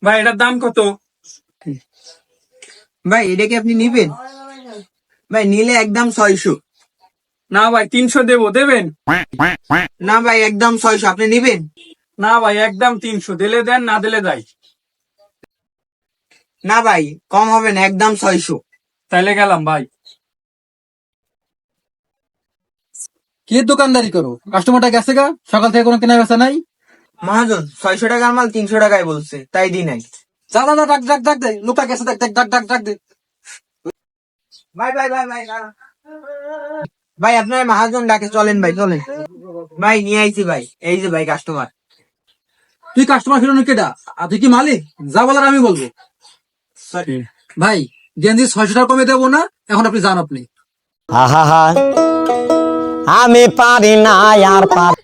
ভাই এটার দাম কত? ভাই এটা কি আপনি নিবেন? ভাই নিলে একদম 600। না ভাই 300 দেবো, দেবেন? না ভাই একদম 600, আপনি নিবেন? না ভাই একদম 300, দিলে দেন, না দিলে যাই। না ভাই কম হবে না, একদম 600। তাইলে গেলাম ভাই। কি দোকানদারি করো? কাস্টমারটা গেছে গা, সকাল থেকে কোনো কেনা বেচা নাই। মহাজন 600 টাকার মাল 300 টাকায় বলছে, তাই দি নাই। যা যা যা, ডাক ডাক ডাক দে, লোকটা গেছে, দেখ দেখ, ডাক ডাক ডাক দে। ভাই ভাই ভাই ভাই ভাই আপনার মহাজন ডাকে, চলেন ভাই চলেন। ভাই নিয়ে আইছি ভাই, এই যে ভাই কাস্টমার। তুই কাস্টমার ফিরানো কেটা? আর তুই কি মালিক? যা বলার আমি বলবো। ভাই গেঞ্জি 600 টাকা কমে দেবো না, এখন আপনি যান আপনি। আহা, আমি পারি না আর পার